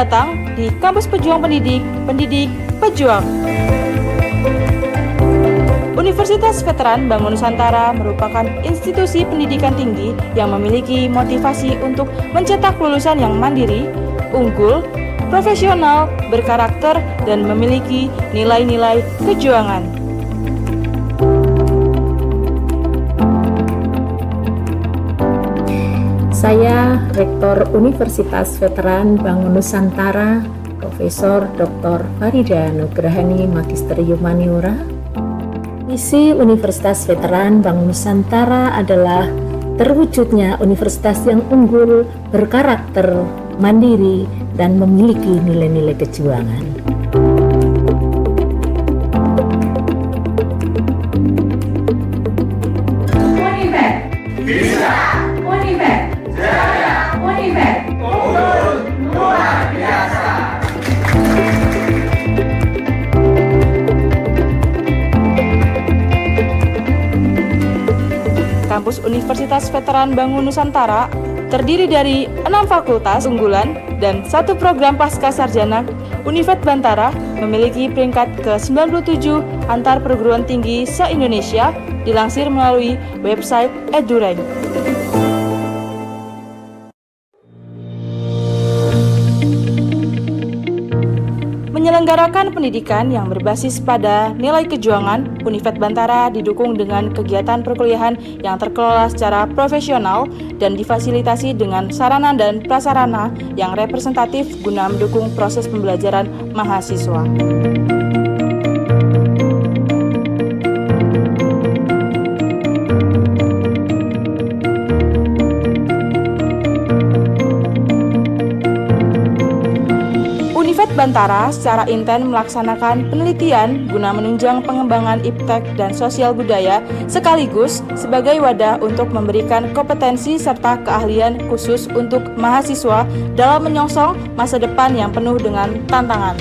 datang di Kampus Pejuang Pendidik, Pendidik Pejuang. Universitas Veteran Bangun Nusantara merupakan institusi pendidikan tinggi yang memiliki motivasi untuk mencetak lulusan yang mandiri, unggul, profesional, berkarakter, dan memiliki nilai-nilai kejuangan. Saya Rektor Universitas Veteran Bangun Nusantara, Profesor Dr. Farida Nugrahani Magister Humaniora. Misi Universitas Veteran Bangun Nusantara adalah terwujudnya universitas yang unggul, berkarakter, mandiri, dan memiliki nilai-nilai kejuangan. Univet bisa, Univet jaya, Univet unggul luar biasa. Kampus Universitas Veteran Bangun Nusantara terdiri dari 6 fakultas unggulan dan 1 program pasca sarjana. Univet Bantara memiliki peringkat ke-97 antar perguruan tinggi se-Indonesia, dilansir melalui website EduRank. Menyelenggarakan pendidikan yang berbasis pada nilai kejuangan, Univet Bantara didukung dengan kegiatan perkuliahan yang terkelola secara profesional dan difasilitasi dengan sarana dan prasarana yang representatif guna mendukung proses pembelajaran mahasiswa. Univet Bantara secara intens melaksanakan penelitian guna menunjang pengembangan iptek dan sosial budaya sekaligus sebagai wadah untuk memberikan kompetensi serta keahlian khusus untuk mahasiswa dalam menyongsong masa depan yang penuh dengan tantangan.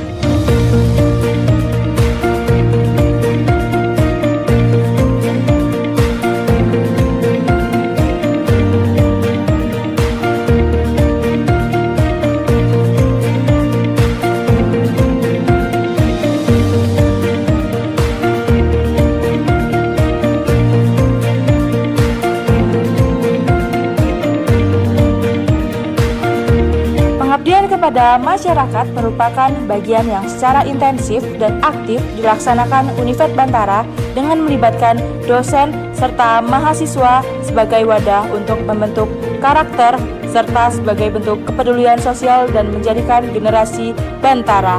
Pengabdian kepada masyarakat merupakan bagian yang secara intensif dan aktif dilaksanakan Univet Bantara dengan melibatkan dosen serta mahasiswa sebagai wadah untuk membentuk karakter serta sebagai bentuk kepedulian sosial dan menjadikan generasi Bantara.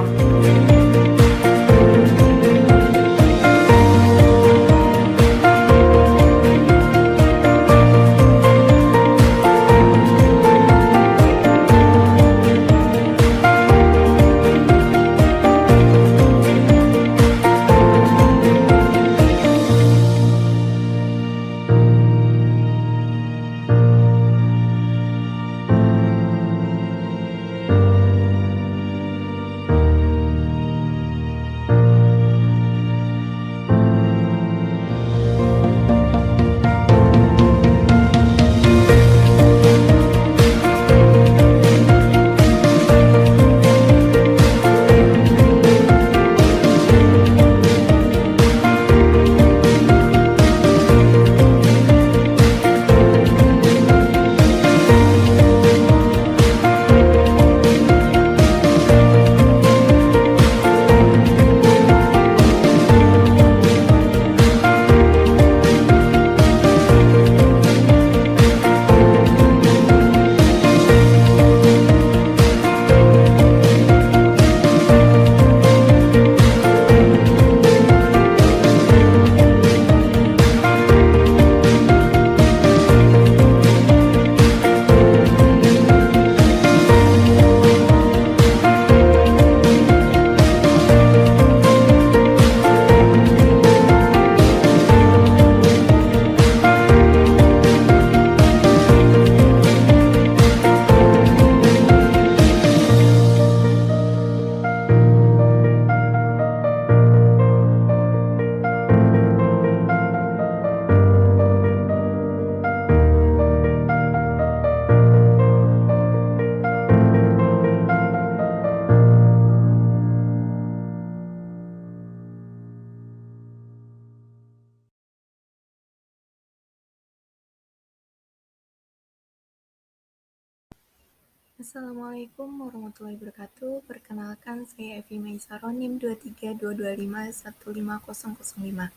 Assalamualaikum warahmatullahi wabarakatuh. Perkenalkan, saya Evi Maisaro, NIM 23225150005.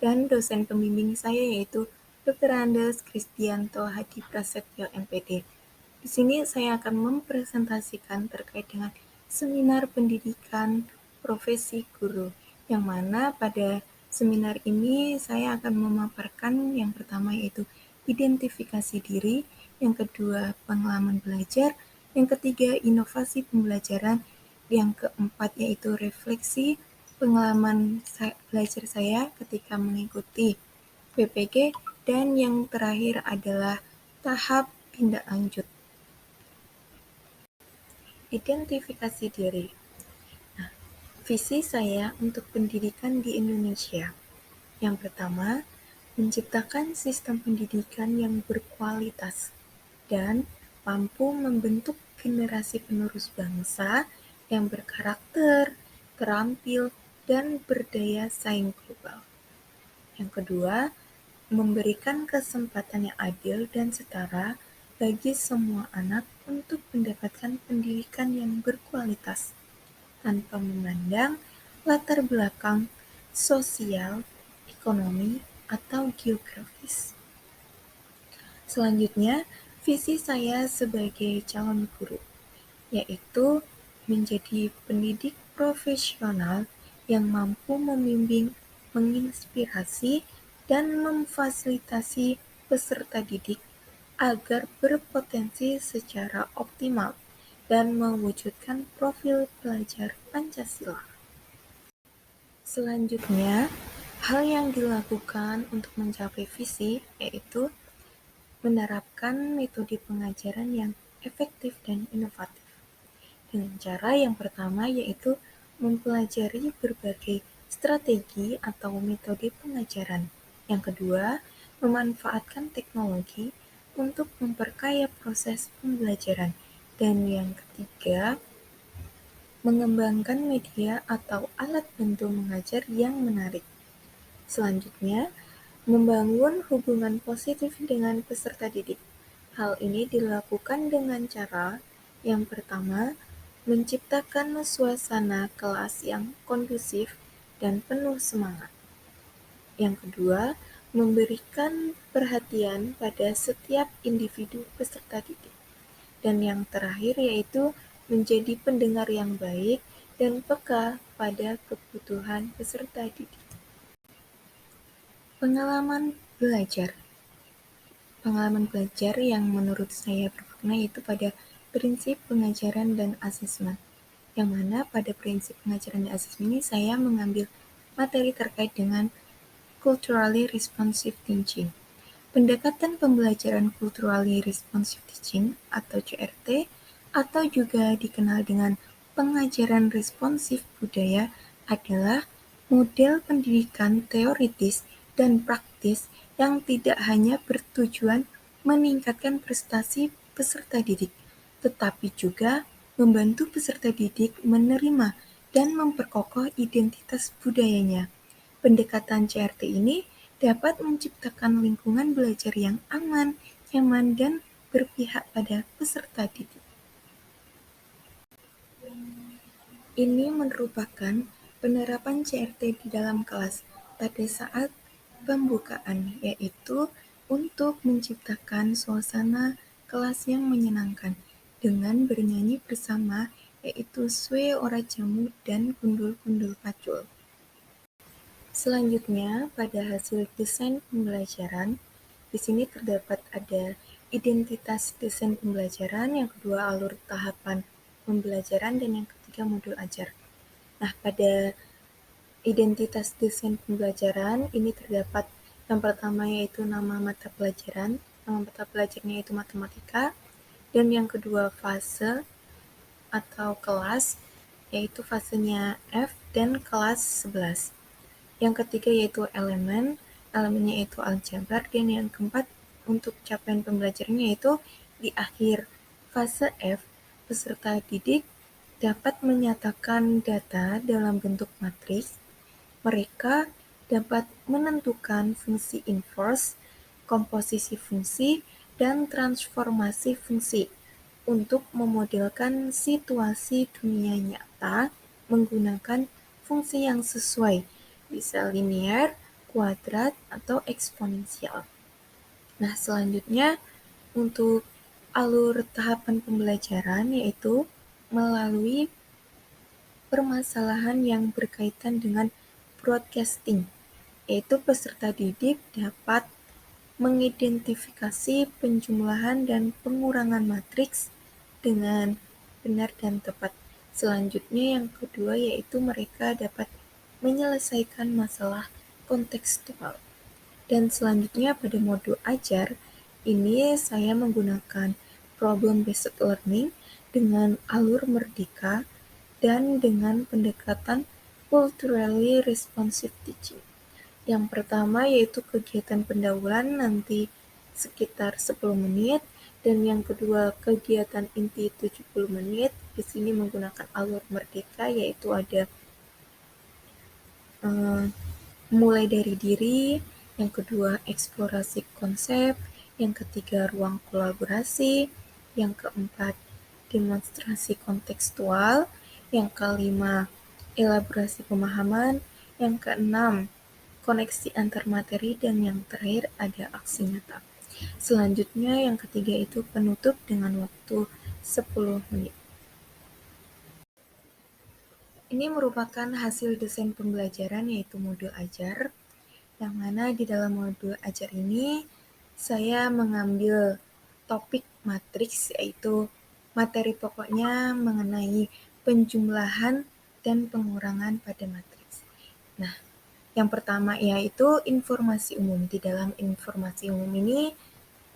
Dan dosen pembimbing saya yaitu Dr. Andes Kristianto Hadi Prasetyo, MPD. Di sini saya akan mempresentasikan terkait dengan seminar pendidikan profesi guru, yang mana pada seminar ini saya akan memaparkan yang pertama yaitu identifikasi diri, yang kedua pengalaman belajar, yang ketiga inovasi pembelajaran, yang keempat yaitu refleksi pengalaman belajar saya ketika mengikuti PPG, dan yang terakhir adalah tahap tindak lanjut. Identifikasi diri. Nah, visi saya untuk pendidikan di Indonesia. Yang pertama, menciptakan sistem pendidikan yang berkualitas dan mampu membentuk generasi penerus bangsa yang berkarakter, terampil, dan berdaya saing global. Yang kedua, memberikan kesempatan yang adil dan setara bagi semua anak untuk mendapatkan pendidikan yang berkualitas, tanpa memandang latar belakang sosial, ekonomi, atau geografis. Selanjutnya, visi saya sebagai calon guru, yaitu menjadi pendidik profesional yang mampu membimbing, menginspirasi, dan memfasilitasi peserta didik agar berpotensi secara optimal dan mewujudkan profil pelajar Pancasila. Selanjutnya, hal yang dilakukan untuk mencapai visi yaitu menerapkan metode pengajaran yang efektif dan inovatif. Dengan cara yang pertama yaitu mempelajari berbagai strategi atau metode pengajaran. Yang kedua, memanfaatkan teknologi untuk memperkaya proses pembelajaran. Dan yang ketiga, mengembangkan media atau alat bantu mengajar yang menarik. Selanjutnya, membangun hubungan positif dengan peserta didik. Hal ini dilakukan dengan cara yang pertama, menciptakan suasana kelas yang kondusif dan penuh semangat. Yang kedua, memberikan perhatian pada setiap individu peserta didik. Dan yang terakhir yaitu menjadi pendengar yang baik dan peka pada kebutuhan peserta didik. Pengalaman belajar. Pengalaman belajar yang menurut saya bermakna yaitu pada prinsip pengajaran dan asesmen, yang mana pada prinsip pengajaran dan asesmen ini saya mengambil materi terkait dengan culturally responsive teaching. Pendekatan pembelajaran culturally responsive teaching atau CRT, atau juga dikenal dengan pengajaran responsif budaya, adalah model pendidikan teoritis dan praktis yang tidak hanya bertujuan meningkatkan prestasi peserta didik, tetapi juga membantu peserta didik menerima dan memperkokoh identitas budayanya. Pendekatan CRT ini dapat menciptakan lingkungan belajar yang aman, nyaman, dan berpihak pada peserta didik. Ini merupakan penerapan CRT di dalam kelas pada saat pembukaan, yaitu untuk menciptakan suasana kelas yang menyenangkan dengan bernyanyi bersama, yaitu Swe Ora Jamu dan Gundul-Gundul Pacul. Selanjutnya, pada hasil desain pembelajaran, di sini terdapat ada identitas desain pembelajaran, yang kedua alur tahapan pembelajaran, dan yang ketiga modul ajar. Nah, pada identitas desain pembelajaran ini terdapat yang pertama yaitu nama mata pelajaran, nama mata pelajarannya yaitu matematika, dan yang kedua fase atau kelas, yaitu fasenya F dan kelas 11. Yang ketiga yaitu elemennya yaitu aljabar, dan yang keempat untuk capaian pembelajarannya yaitu di akhir fase F, peserta didik dapat menyatakan data dalam bentuk matriks. Mereka dapat menentukan fungsi inverse, komposisi fungsi, dan transformasi fungsi. untuk memodelkan situasi dunia nyata menggunakan fungsi yang sesuai, bisa linear, kuadrat, atau eksponensial. Nah, selanjutnya untuk alur tahapan pembelajaran yaitu melalui permasalahan yang berkaitan dengan broadcasting, yaitu peserta didik dapat mengidentifikasi penjumlahan dan pengurangan matriks dengan benar dan tepat. Selanjutnya yang kedua yaitu mereka dapat menyelesaikan masalah kontekstual. Dan selanjutnya pada modul ajar, ini saya menggunakan problem based learning dengan alur merdeka dan dengan pendekatan culturally responsive teaching. Yang pertama yaitu kegiatan pendahuluan nanti sekitar 10 menit dan yang kedua kegiatan inti 70 menit. Di sini menggunakan alur merdeka yaitu ada mulai dari diri, yang kedua eksplorasi konsep, yang ketiga ruang kolaborasi, yang keempat demonstrasi kontekstual, yang kelima elaborasi pemahaman, yang keenam koneksi antar materi, dan yang terakhir ada aksi nyata. Selanjutnya yang ketiga itu penutup dengan waktu 10 menit. Ini merupakan hasil desain pembelajaran yaitu modul ajar, yang mana di dalam modul ajar ini saya mengambil topik matriks yaitu materi pokoknya mengenai penjumlahan dan pengurangan pada matriks. Nah, yang pertama yaitu informasi umum. Di dalam informasi umum ini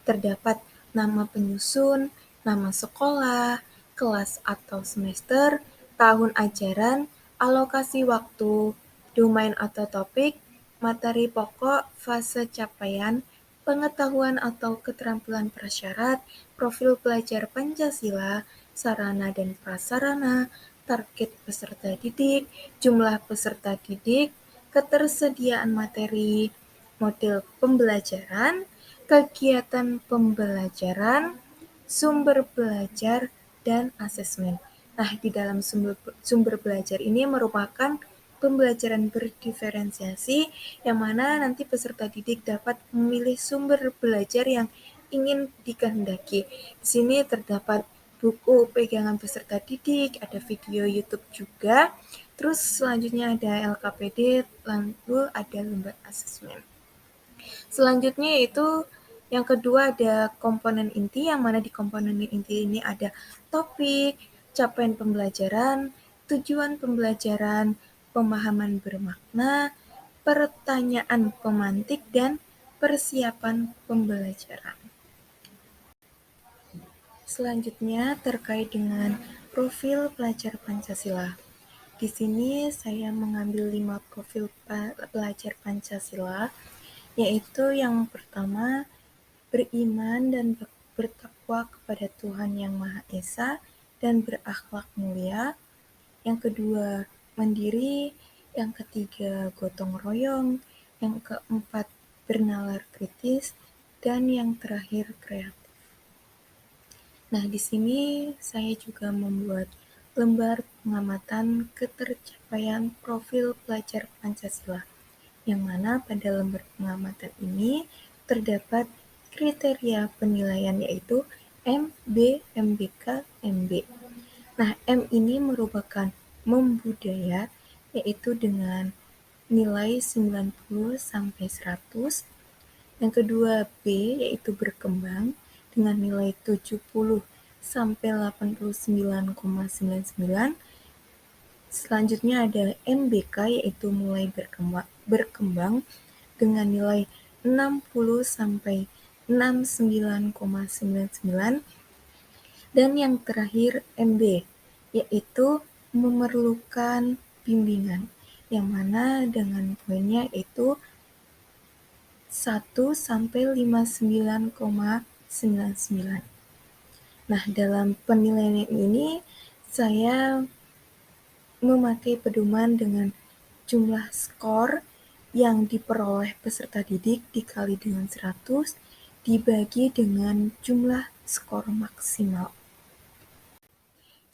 terdapat nama penyusun, nama sekolah, kelas atau semester, tahun ajaran, alokasi waktu, domain atau topik, materi pokok, fase capaian, pengetahuan atau keterampilan prasyarat, profil pelajar Pancasila, sarana dan prasarana, target peserta didik, jumlah peserta didik, ketersediaan materi, model pembelajaran, kegiatan pembelajaran, sumber belajar, dan asesmen. Nah, di dalam sumber belajar ini merupakan pembelajaran berdiferensiasi yang mana nanti peserta didik dapat memilih sumber belajar yang ingin dikehendaki. Di sini terdapat buku pegangan peserta didik, ada video YouTube juga, terus selanjutnya ada LKPD, lalu ada lembar asesmen. Selanjutnya yaitu yang kedua ada komponen inti, yang mana di komponen inti ini ada topik, capaian pembelajaran, tujuan pembelajaran, pemahaman bermakna, pertanyaan pemantik, dan persiapan pembelajaran. Selanjutnya terkait dengan profil pelajar Pancasila. Di sini saya mengambil 5 profil pelajar Pancasila, yaitu yang pertama beriman dan bertakwa kepada Tuhan Yang Maha Esa dan berakhlak mulia. Yang kedua mandiri, yang ketiga gotong royong, yang keempat bernalar kritis, dan yang terakhir kreatif. Nah, di sini saya juga membuat lembar pengamatan ketercapaian profil pelajar Pancasila, yang mana pada lembar pengamatan ini terdapat kriteria penilaian yaitu M, B, MBK, MB. Nah, M ini merupakan membudaya yaitu dengan nilai 90 sampai 100. Yang kedua B yaitu berkembang dengan nilai 70 sampai 89,99. Selanjutnya ada MBK yaitu mulai berkembang dengan nilai 60 sampai 69,99. Dan yang terakhir MB yaitu memerlukan bimbingan, yang mana dengan poinnya itu 1 sampai 59,99. Nah, dalam penilaian ini saya memakai pedoman dengan jumlah skor yang diperoleh peserta didik dikali dengan 100 dibagi dengan jumlah skor maksimal.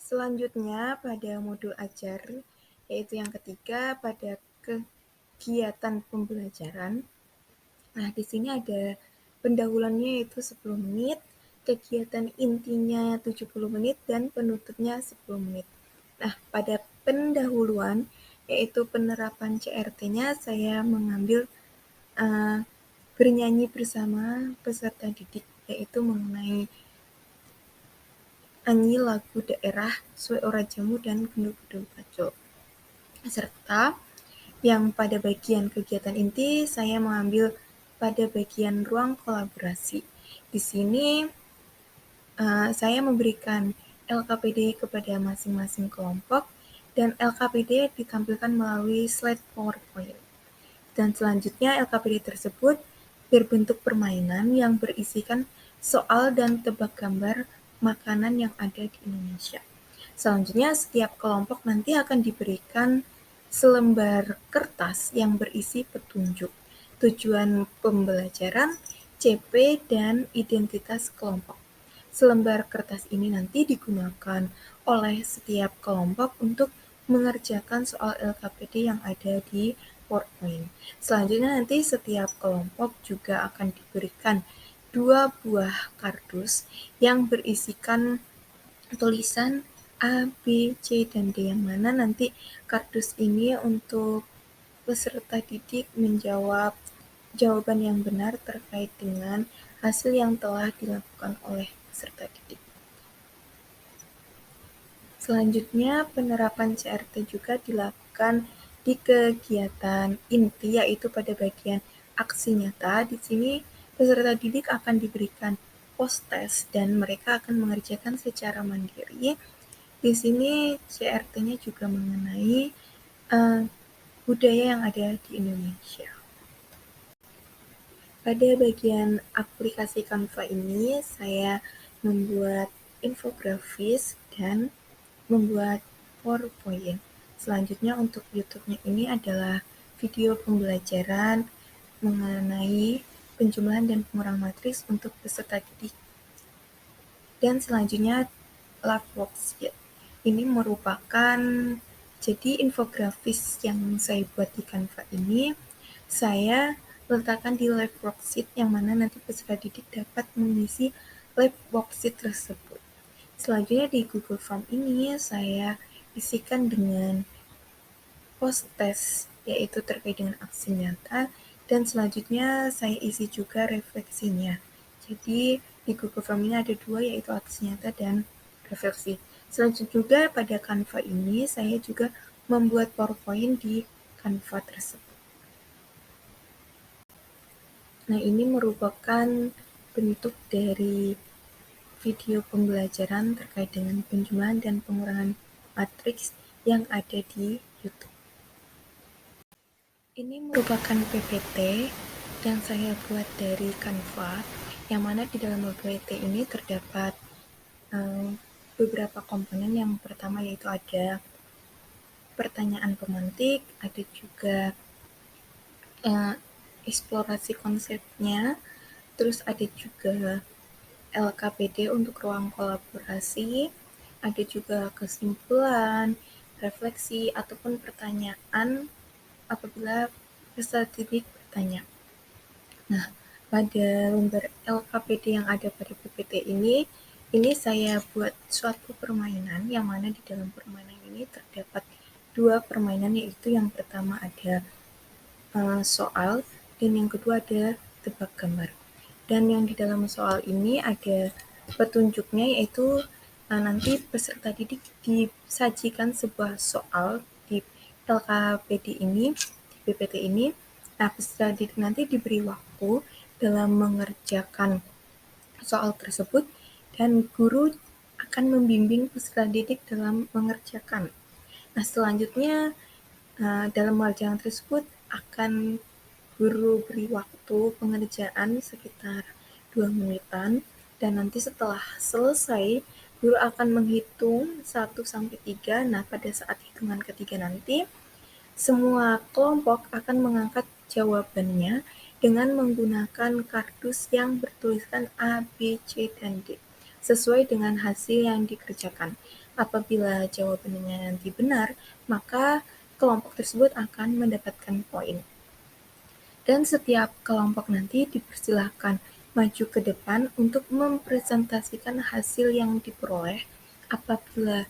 Selanjutnya pada modul ajar, yaitu yang ketiga pada kegiatan pembelajaran. Nah, di sini ada pendahuluannya yaitu 10 menit, kegiatan intinya 70 menit, dan penutupnya 10 menit. Nah, pada pendahuluan, yaitu penerapan CRT-nya, saya mengambil bernyanyi bersama peserta didik, yaitu mengenai nyanyi lagu daerah Suwe Ora Jamu dan Gundu-Gundu Pacul. Serta yang pada bagian kegiatan inti saya mengambil pada bagian ruang kolaborasi. Di sini saya memberikan LKPD kepada masing-masing kelompok dan LKPD ditampilkan melalui slide PowerPoint. Dan selanjutnya LKPD tersebut berbentuk permainan yang berisikan soal dan tebak gambar makanan yang ada di Indonesia. Selanjutnya setiap kelompok nanti akan diberikan selembar kertas yang berisi petunjuk, tujuan pembelajaran, CP, dan identitas kelompok. Selembar kertas ini nanti digunakan oleh setiap kelompok untuk mengerjakan soal LKPD yang ada di PowerPoint. Selanjutnya nanti setiap kelompok juga akan diberikan 2 buah kardus yang berisikan tulisan A, B, C, dan D, yang mana nanti kardus ini untuk peserta didik menjawab jawaban yang benar terkait dengan hasil yang telah dilakukan oleh peserta didik. Selanjutnya, penerapan CRT juga dilakukan di kegiatan inti, yaitu pada bagian aksi nyata. Di sini peserta didik akan diberikan post-test dan mereka akan mengerjakan secara mandiri. Di sini CRT-nya juga mengenai budaya yang ada di Indonesia. Pada bagian aplikasi Canva ini, saya membuat infografis dan membuat PowerPoint. Selanjutnya untuk YouTube-nya ini adalah video pembelajaran mengenai penjumlahan dan pengurangan matriks untuk peserta didik. Dan selanjutnya Lab Worksheet. Ini merupakan jadi infografis yang saya buat di Canva ini, saya letakkan di Lab Worksheet yang mana nanti peserta didik dapat mengisi Lab Worksheet tersebut. Selanjutnya di Google Form ini saya isikan dengan post-test, yaitu terkait dengan aksi nyata, dan selanjutnya saya isi juga refleksinya. Jadi di Google Form ini ada 2, yaitu aksi nyata dan refleksi. Selanjutnya juga pada Canva ini saya juga membuat PowerPoint di Canva tersebut. Nah, ini merupakan bentuk dari video pembelajaran terkait dengan penjumlahan dan pengurangan matriks yang ada di YouTube. Ini merupakan PPT yang saya buat dari Canva, yang mana di dalam PPT ini terdapat beberapa komponen. Yang pertama yaitu ada pertanyaan pemantik, ada juga eksplorasi konsepnya, terus ada juga LKPD untuk ruang kolaborasi, ada juga kesimpulan, refleksi, ataupun pertanyaan apabila peserta didik bertanya. Nah, pada lembar LKPD yang ada pada PPT ini saya buat suatu permainan, yang mana di dalam permainan ini terdapat 2 permainan, yaitu yang pertama ada soal, dan yang kedua ada tebak gambar. Dan yang di dalam soal ini ada petunjuknya, yaitu nanti peserta didik disajikan sebuah soal di LKPD ini, di PPT ini. Nah, peserta didik nanti diberi waktu dalam mengerjakan soal tersebut, dan guru akan membimbing peserta didik dalam mengerjakan. Nah, selanjutnya dalam mengerjakan tersebut akan guru beri waktu pengerjaan sekitar 2 menitan, dan nanti setelah selesai guru akan menghitung 1-3. Nah, pada saat hitungan ketiga nanti semua kelompok akan mengangkat jawabannya dengan menggunakan kardus yang bertuliskan A, B, C, dan D sesuai dengan hasil yang dikerjakan. Apabila jawabannya nanti benar, maka kelompok tersebut akan mendapatkan poin. Dan setiap kelompok nanti dipersilahkan maju ke depan untuk mempresentasikan hasil yang diperoleh. Apabila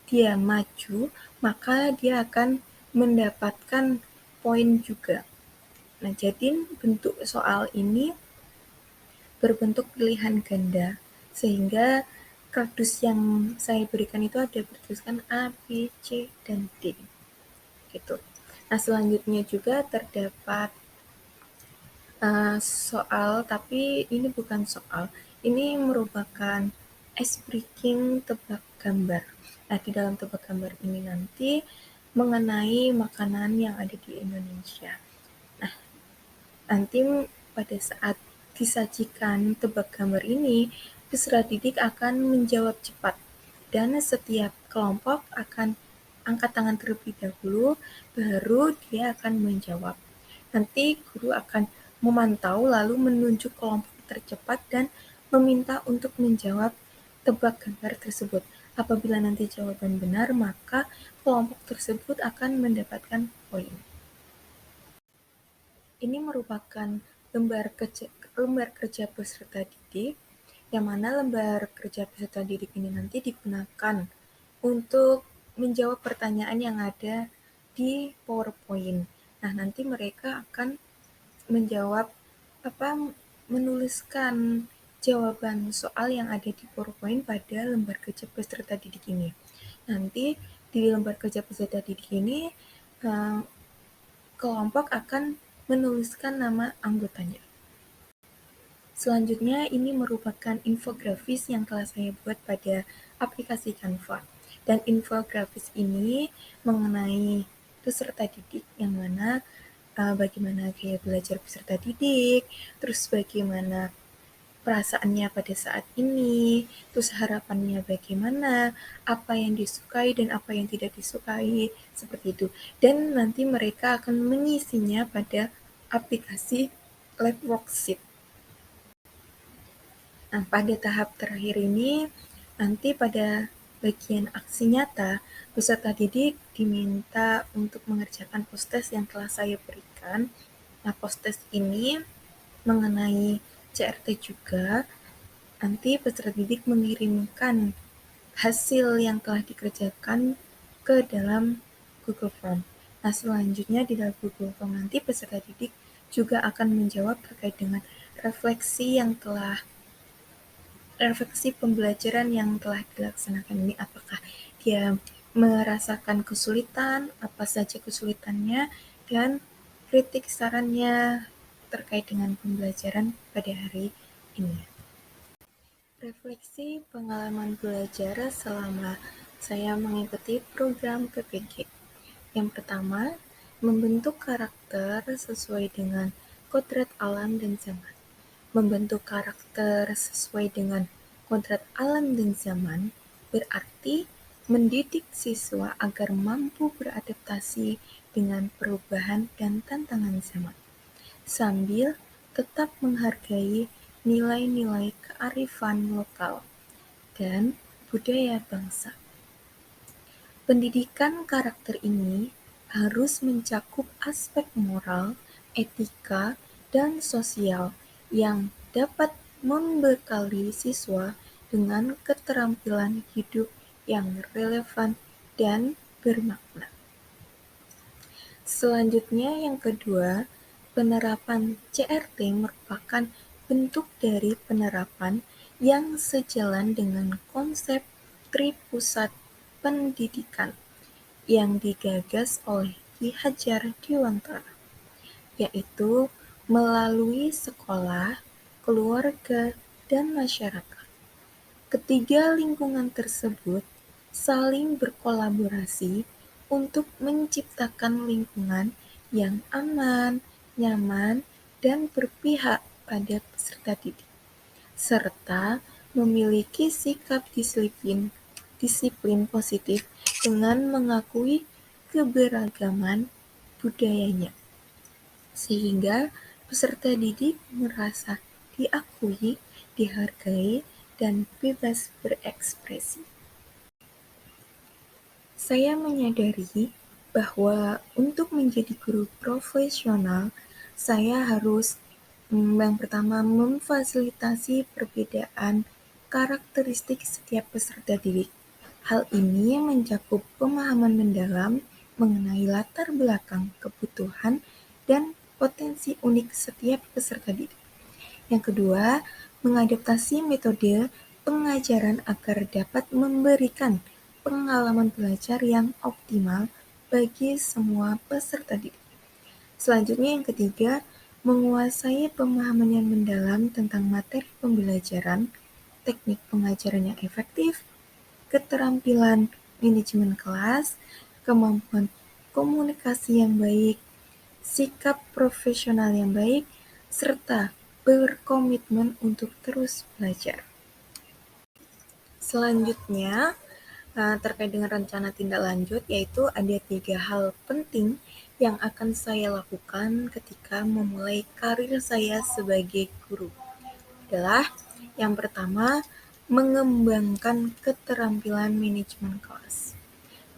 dia maju, maka dia akan mendapatkan poin juga. Nah, jadi bentuk soal ini berbentuk pilihan ganda, sehingga kardus yang saya berikan itu ada bertuliskan A, B, C, dan D. Gitu. Nah, selanjutnya juga terdapat soal, tapi ini bukan soal. Ini merupakan ice breaking tebak gambar. Nah, di dalam tebak gambar ini nanti mengenai makanan yang ada di Indonesia. Nah, nanti pada saat disajikan tebak gambar ini, peserta didik akan menjawab cepat dan setiap kelompok akan angkat tangan terlebih dahulu, baru dia akan menjawab. Nanti guru akan memantau lalu menunjuk kelompok tercepat dan meminta untuk menjawab tebak gambar tersebut. Apabila nanti jawaban benar, maka kelompok tersebut akan mendapatkan poin. Ini merupakan lembar kerja peserta didik, yang mana lembar kerja peserta didik ini nanti digunakan untuk menjawab pertanyaan yang ada di PowerPoint. Nah, nanti mereka akan menuliskan jawaban soal yang ada di PowerPoint pada lembar kerja peserta didik ini. Nanti di lembar kerja peserta didik ini kelompok akan menuliskan nama anggotanya. Selanjutnya, ini merupakan infografis yang telah saya buat pada aplikasi Canva. Dan infografis ini mengenai peserta didik, yang mana bagaimana gaya belajar peserta didik, terus bagaimana perasaannya pada saat ini, terus harapannya bagaimana, apa yang disukai dan apa yang tidak disukai, seperti itu. Dan nanti mereka akan mengisinya pada aplikasi Lab Worksheet. Nah, pada tahap terakhir ini, nanti pada bagian aksi nyata, peserta didik diminta untuk mengerjakan post-test yang telah saya berikan. Nah, post-test ini mengenai CRT juga, nanti peserta didik mengirimkan hasil yang telah dikerjakan ke dalam Google Form. Nah, selanjutnya di dalam Google Form nanti peserta didik juga akan menjawab terkait dengan refleksi pembelajaran yang telah dilaksanakan ini, apakah dia merasakan kesulitan, apa saja kesulitannya, dan kritik sarannya terkait dengan pembelajaran pada hari ini. Refleksi pengalaman belajar selama saya mengikuti program PPG. Yang pertama, membentuk karakter sesuai dengan kodrat alam dan zaman. Membentuk karakter sesuai dengan kodrat alam dan zaman berarti mendidik siswa agar mampu beradaptasi dengan perubahan dan tantangan zaman, sambil tetap menghargai nilai-nilai kearifan lokal dan budaya bangsa. Pendidikan karakter ini harus mencakup aspek moral, etika, dan sosial yang dapat membekali siswa dengan keterampilan hidup yang relevan dan bermakna. Selanjutnya, yang kedua, penerapan CRT merupakan bentuk dari penerapan yang sejalan dengan konsep Tripusat Pendidikan yang digagas oleh Ki Hajar Dewantara, yaitu melalui sekolah, keluarga, dan masyarakat. Ketiga lingkungan tersebut saling berkolaborasi untuk menciptakan lingkungan yang aman, nyaman, dan berpihak pada peserta didik, serta memiliki sikap disiplin positif dengan mengakui keberagaman budayanya, sehingga peserta didik merasa diakui, dihargai, dan bebas berekspresi. Saya menyadari bahwa untuk menjadi guru profesional, saya harus yang pertama memfasilitasi perbedaan karakteristik setiap peserta didik. Hal ini mencakup pemahaman mendalam mengenai latar belakang, kebutuhan, dan potensi unik setiap peserta didik. Yang kedua, mengadaptasi metode pengajaran agar dapat memberikan pengalaman belajar yang optimal bagi semua peserta didik. Selanjutnya yang ketiga, menguasai pemahaman yang mendalam tentang materi pembelajaran, teknik pengajaran yang efektif, keterampilan manajemen kelas, kemampuan komunikasi yang baik, sikap profesional yang baik, serta berkomitmen untuk terus belajar. Selanjutnya, terkait dengan rencana tindak lanjut, yaitu ada 3 hal penting yang akan saya lakukan ketika memulai karir saya sebagai guru. Adalah yang pertama, mengembangkan keterampilan manajemen kelas.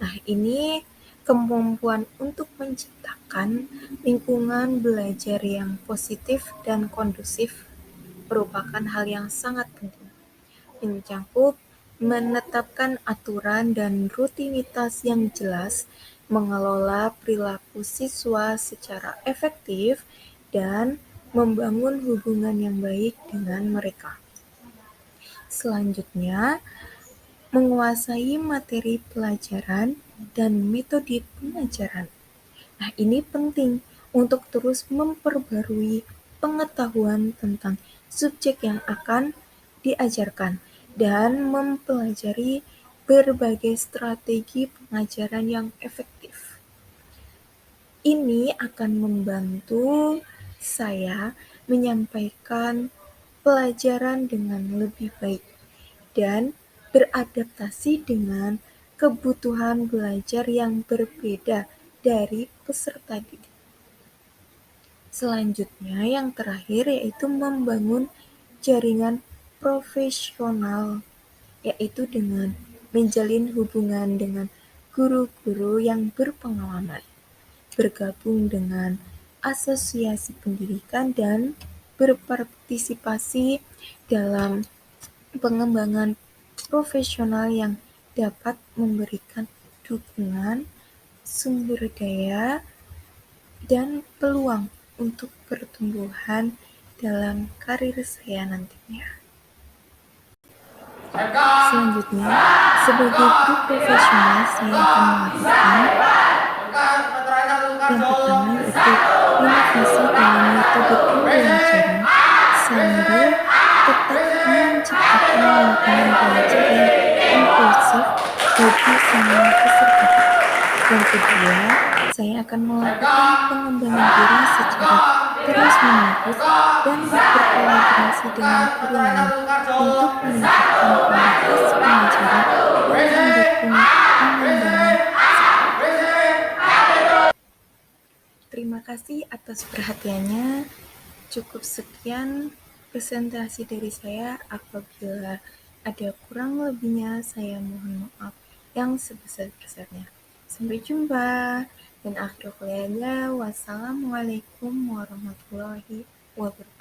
Nah, ini kemampuan untuk menciptakan lingkungan belajar yang positif dan kondusif merupakan hal yang sangat penting. Mencakup menetapkan aturan dan rutinitas yang jelas, mengelola perilaku siswa secara efektif, dan membangun hubungan yang baik dengan mereka. Selanjutnya, menguasai materi pelajaran dan metode pengajaran. Nah, ini penting untuk terus memperbarui pengetahuan tentang subjek yang akan diajarkan dan mempelajari berbagai strategi pengajaran yang efektif. Ini akan membantu saya menyampaikan pelajaran dengan lebih baik dan beradaptasi dengan kebutuhan belajar yang berbeda dari peserta didik. Selanjutnya, yang terakhir yaitu membangun jaringan profesional, yaitu dengan menjalin hubungan dengan guru-guru yang berpengalaman, bergabung dengan asosiasi pendidikan, dan berpartisipasi dalam pengembangan profesional yang dapat memberikan dukungan, sumber daya, dan peluang untuk pertumbuhan dalam karir saya nantinya. Selanjutnya, sebagai guru profesional, saya akan melakukan yang pertama yaitu inovasi dalam metode pembelajaran sambil tetap menciptakan lingkungan belajar yang inklusif bagi semua peserta. Yang kedua, saya akan melakukan pengembangan diri secara terus-menerus dan berkolaborasi dengan guru lain untuk meningkatkan kualitas pengajaran dan mendukung pengembangan. Terima kasih atas perhatiannya. Cukup sekian presentasi dari saya. Apabila ada kurang lebihnya, saya mohon maaf yang sebesar-besarnya. Sampai jumpa. Dan akhir kalanya, wassalamualaikum warahmatullahi wabarakatuh.